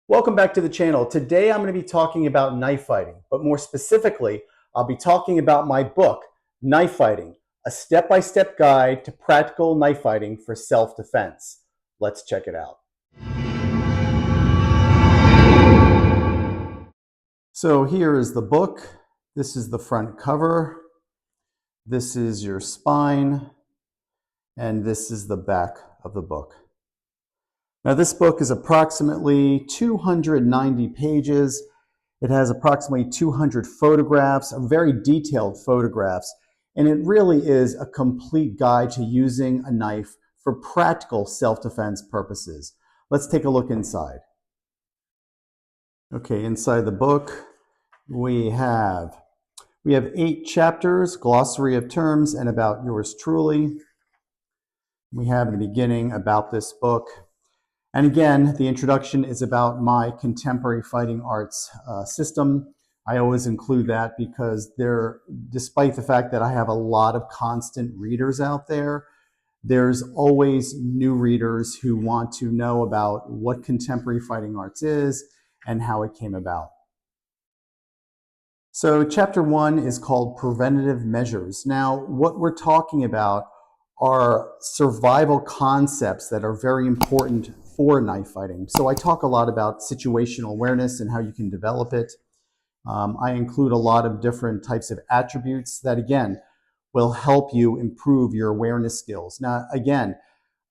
Welcome back to the channel. Today I'm going to be talking about knife fighting, but more specifically, I'll be talking about my book, Knife Fighting, a step-by-step guide to practical knife fighting for self-defense. Let's check it out. So here is the book. This is the front cover. This is your spine, and this is the back of the book. Now this book is approximately 290 pages. It has approximately 200 photographs, very detailed photographs, and it really is a complete guide to using a knife for practical self-defense purposes. Let's take a look inside. Okay, inside the book, we have 8 chapters, glossary of terms, and about yours truly. We have in the beginning about this book. And again, the introduction is about my contemporary fighting arts system. I always include that because despite the fact that I have a lot of constant readers out there, there's always new readers who want to know about what contemporary fighting arts is and how it came about. So chapter 1 is called Preventative Measures. Now, what we're talking about are survival concepts that are very important for knife fighting. So I talk a lot about situational awareness and how you can develop it. I include a lot of different types of attributes that, again, will help you improve your awareness skills. Now, again,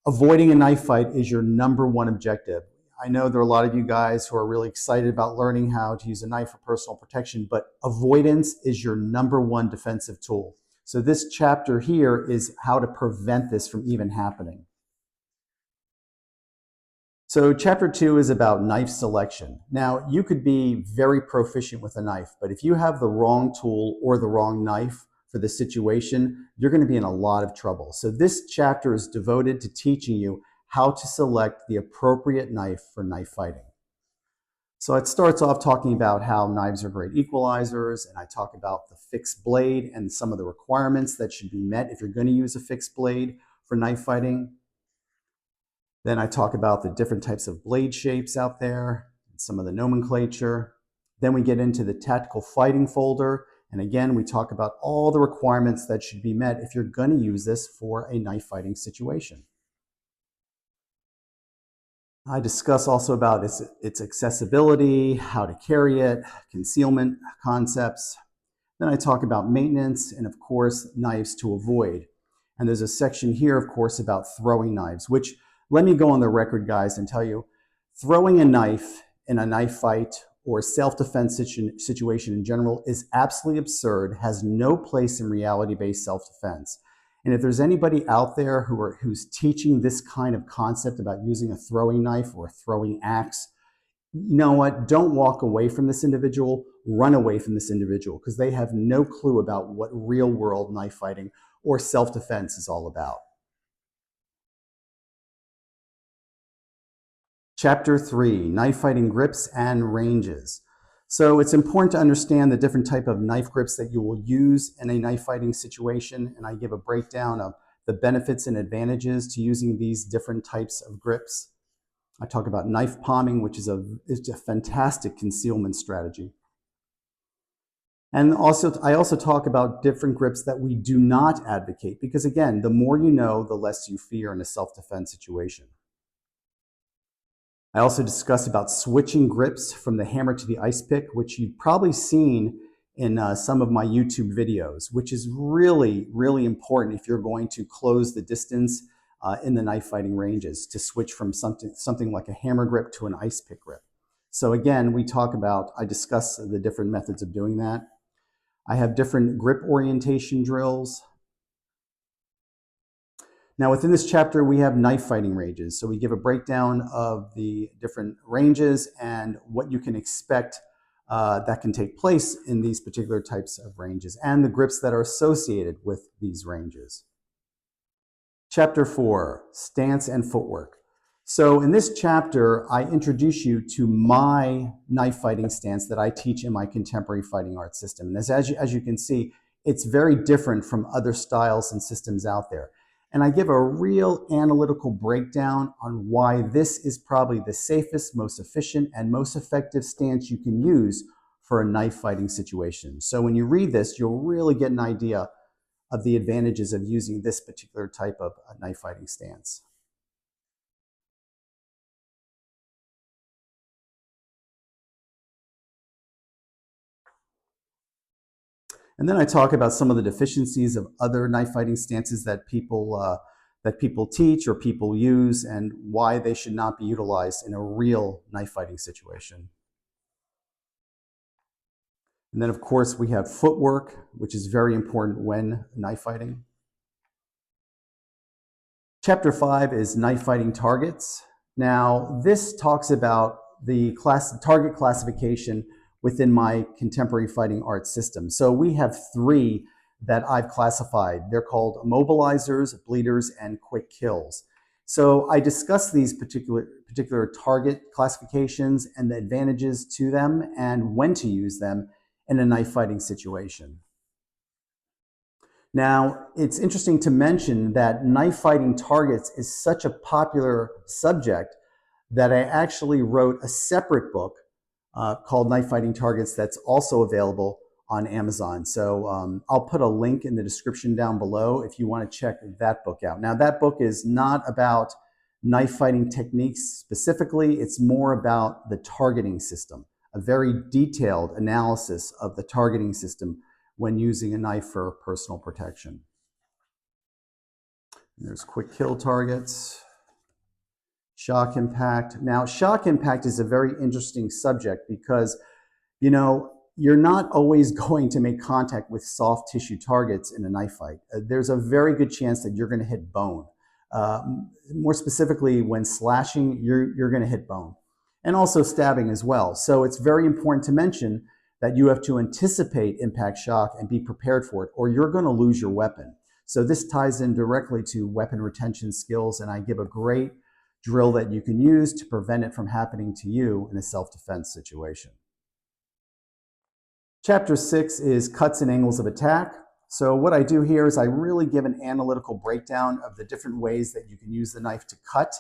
avoiding a knife fight is your #1 objective. I know there are a lot of you guys who are really excited about learning how to use a knife for personal protection, but avoidance is your #1 defensive tool. So this chapter here is how to prevent this from even happening. So chapter 2 is about knife selection. Now, you could be very proficient with a knife, but if you have the wrong tool or the wrong knife for the situation, you're going to be in a lot of trouble. So this chapter is devoted to teaching you how to select the appropriate knife for knife fighting. So it starts off talking about how knives are great equalizers, and I talk about the fixed blade and some of the requirements that should be met if you're going to use a fixed blade for knife fighting. Then I talk about the different types of blade shapes out there, and some of the nomenclature. Then we get into the tactical fighting folder, and again, we talk about all the requirements that should be met if you're going to use this for a knife fighting situation. I discuss also about its accessibility, how to carry it, concealment concepts. Then I talk about maintenance and, of course, knives to avoid. And there's a section here, of course, about throwing knives, which, let me go on the record, guys, and tell you, throwing a knife in a knife fight or self-defense situation in general is absolutely absurd, has no place in reality-based self-defense. And if there's anybody out there who's teaching this kind of concept about using a throwing knife or a throwing axe, you know what? Don't walk away from this individual, run away from this individual, because they have no clue about what real world knife fighting or self-defense is all about. Chapter 3, Knife Fighting Grips and Ranges. So it's important to understand the different type of knife grips that you will use in a knife fighting situation, and I give a breakdown of the benefits and advantages to using these different types of grips. I talk about knife palming, which is a fantastic concealment strategy. And I also talk about different grips that we do not advocate, because again, the more you know, the less you fear in a self-defense situation. I also discuss about switching grips from the hammer to the ice pick, which you've probably seen in some of my YouTube videos, which is really, really important if you're going to close the distance in the knife fighting ranges, to switch from something like a hammer grip to an ice pick grip. So again, I discuss the different methods of doing that. I have different grip orientation drills. Now, within this chapter, we have knife fighting ranges. So we give a breakdown of the different ranges and what you can expect that can take place in these particular types of ranges and the grips that are associated with these ranges. Chapter 4, Stance and Footwork. So in this chapter, I introduce you to my knife fighting stance that I teach in my contemporary fighting arts system. And as you can see, it's very different from other styles and systems out there. And I give a real analytical breakdown on why this is probably the safest, most efficient, and most effective stance you can use for a knife fighting situation. So when you read this, you'll really get an idea of the advantages of using this particular type of knife fighting stance. And then I talk about some of the deficiencies of other knife fighting stances that people teach or people use, and why they should not be utilized in a real knife fighting situation. And then, of course, we have footwork, which is very important when knife fighting. Chapter 5 is knife fighting targets. Now, this talks about the target classification within my contemporary fighting arts system. So we have 3 that I've classified. They're called immobilizers, bleeders, and quick kills. So I discuss these particular target classifications and the advantages to them and when to use them in a knife fighting situation. Now, it's interesting to mention that knife fighting targets is such a popular subject that I actually wrote a separate book called Knife Fighting Targets that's also available on Amazon. So I'll put a link in the description down below if you want to check that book out. Now, that book is not about knife fighting techniques specifically. It's more about the targeting system, a very detailed analysis of the targeting system when using a knife for personal protection. There's quick kill targets, shock impact. Now, shock impact is a very interesting subject because, you know, you're not always going to make contact with soft tissue targets in a knife fight. There's a very good chance that you're going to hit bone. More specifically, when slashing, you're going to hit bone, and also stabbing as well. So it's very important to mention that you have to anticipate impact shock and be prepared for it, or you're going to lose your weapon. So this ties in directly to weapon retention skills, and I give a great drill that you can use to prevent it from happening to you in a self-defense situation. Chapter 6 is cuts and angles of attack. So what I do here is I really give an analytical breakdown of the different ways that you can use the knife to cut.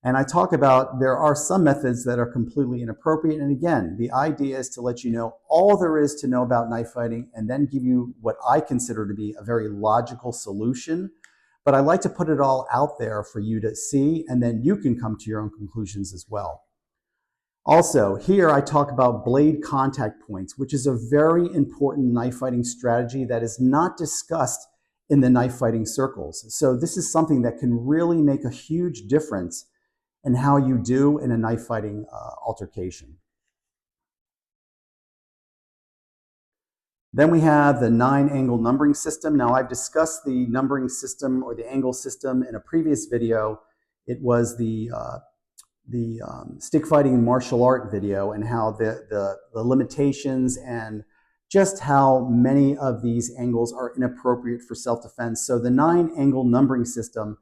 And I talk about there are some methods that are completely inappropriate. And again, the idea is to let you know all there is to know about knife fighting and then give you what I consider to be a very logical solution. But I like to put it all out there for you to see, and then you can come to your own conclusions as well. Also, here I talk about blade contact points, which is a very important knife fighting strategy that is not discussed in the knife fighting circles. So this is something that can really make a huge difference in how you do in a knife fighting altercation. Then we have the 9-angle numbering system. Now, I've discussed the numbering system or the angle system in a previous video. It was the stick fighting martial art video, and how the limitations and just how many of these angles are inappropriate for self-defense. So the 9-angle numbering system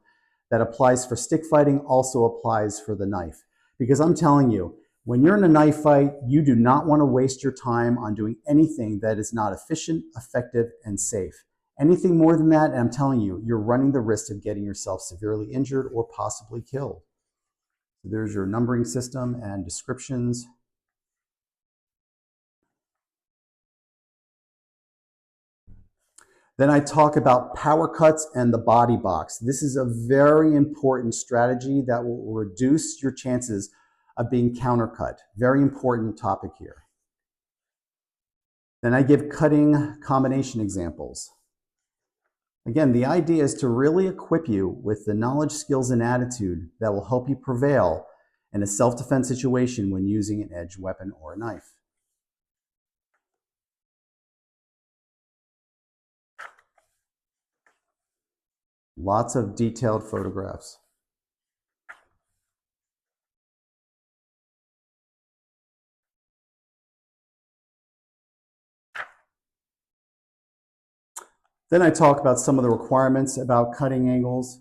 that applies for stick fighting also applies for the knife. Because I'm telling you, when you're in a knife fight, you do not want to waste your time on doing anything that is not efficient, effective, and safe. Anything more than that, and I'm telling you, you're running the risk of getting yourself severely injured or possibly killed. So there's your numbering system and descriptions. Then I talk about power cuts and the body box. This is a very important strategy that will reduce your chances of being countercut. Very important topic here. Then I give cutting combination examples. Again, the idea is to really equip you with the knowledge, skills, and attitude that will help you prevail in a self-defense situation when using an edged weapon or a knife. Lots of detailed photographs. Then I talk about some of the requirements about cutting angles.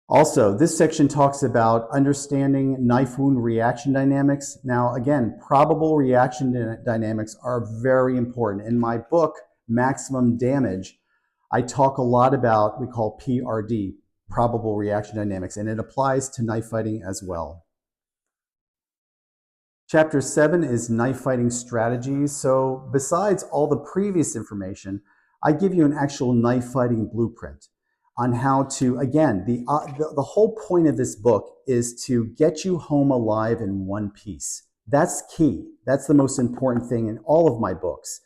Also, this section talks about understanding knife wound reaction dynamics. Now, again, probable reaction dynamics are very important. In my book, Maximum Damage, I talk a lot about what we call PRD, probable reaction dynamics, and it applies to knife fighting as well. Chapter 7 is knife fighting strategies. So besides all the previous information, I give you an actual knife fighting blueprint on how to, again, the whole point of this book is to get you home alive in one piece. That's key. That's the most important thing in all of my books.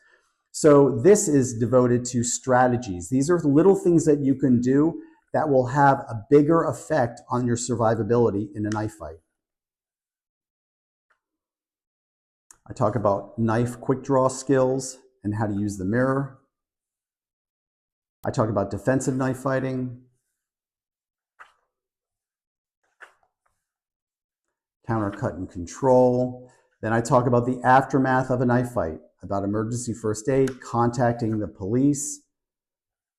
So this is devoted to strategies. These are little things that you can do that will have a bigger effect on your survivability in a knife fight. I talk about knife quick draw skills and how to use the mirror. I talk about defensive knife fighting, counter, cut, and control. Then I talk about the aftermath of a knife fight, about emergency first aid, contacting the police,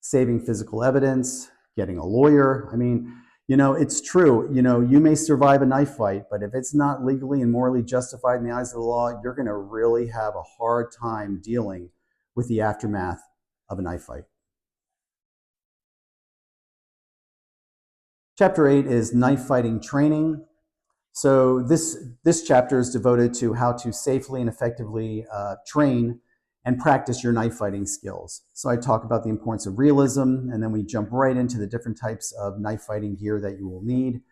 saving physical evidence, getting a lawyer. I mean, you know, it's true. You know, you may survive a knife fight, but if it's not legally and morally justified in the eyes of the law, you're going to really have a hard time dealing with the aftermath of a knife fight. Chapter 8 is knife fighting training. So this chapter is devoted to how to safely and effectively train and practice your knife fighting skills. So I talk about the importance of realism, and then we jump right into the different types of knife fighting gear that you will need.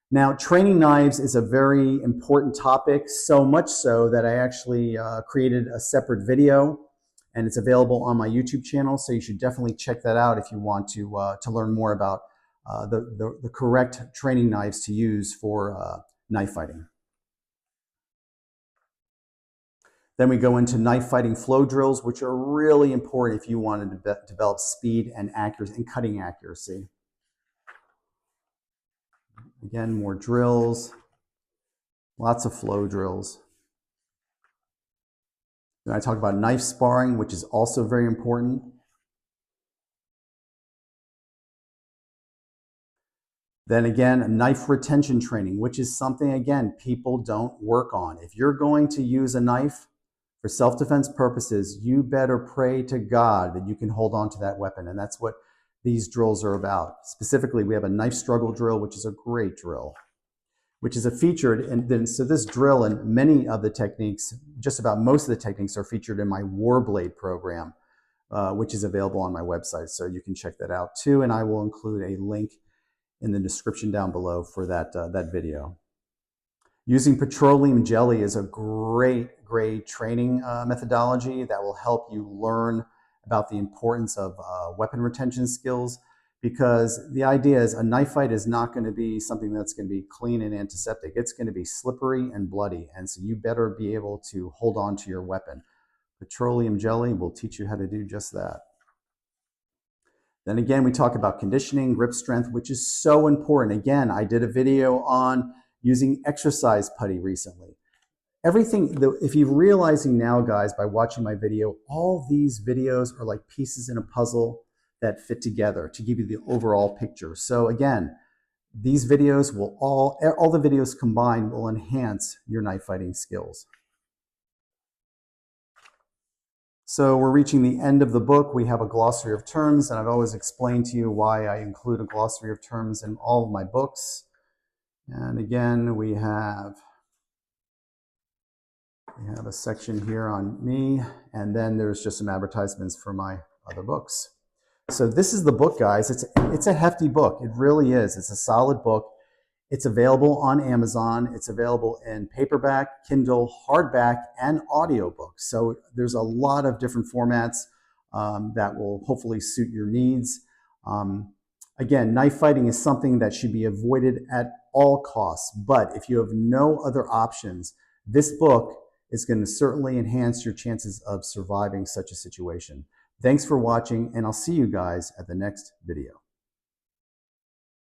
Now, training knives is a very important topic, so much so that I actually created a separate video, and it's available on my YouTube channel, so you should definitely check that out if you want to learn more about the correct training knives to use for knife fighting. Then we go into knife fighting flow drills, which are really important if you want to develop speed and accuracy and cutting accuracy. Again, more drills, lots of flow drills. Then I talk about knife sparring, which is also very important. Then again, knife retention training, which is something, again, people don't work on. If you're going to use a knife for self-defense purposes, you better pray to God that you can hold on to that weapon. And that's what these drills are about. Specifically, we have a knife struggle drill, which is a great drill, which is featured. And then, so this drill and many of the techniques, just about most of the techniques, are featured in my Warblade program, which is available on my website. So you can check that out too. And I will include a link in the description down below for that video. Using petroleum jelly is a great training methodology that will help you learn about the importance of weapon retention skills, because the idea is a knife fight is not going to be something that's going to be clean and antiseptic. It's going to be slippery and bloody, and so you better be able to hold on to your weapon. Petroleum jelly will teach you how to do just that. Then again, we talk about conditioning, grip strength, which is so important. Again, I did a video on using exercise putty recently. Everything, if you're realizing now, guys, by watching my video, all these videos are like pieces in a puzzle that fit together to give you the overall picture. So again, these videos will all the videos combined will enhance your knife fighting skills. So we're reaching the end of the book. We have a glossary of terms, and I've always explained to you why I include a glossary of terms in all of my books. And again, we have a section here on me, and then there's just some advertisements for my other books. So this is the book, guys. It's a hefty book. It really is. It's a solid book. It's available on Amazon. It's available in paperback, Kindle, hardback, and audiobook. So there's a lot of different formats that will hopefully suit your needs. Again, knife fighting is something that should be avoided at all costs. But if you have no other options, this book is going to certainly enhance your chances of surviving such a situation. Thanks for watching, and I'll see you guys at the next video.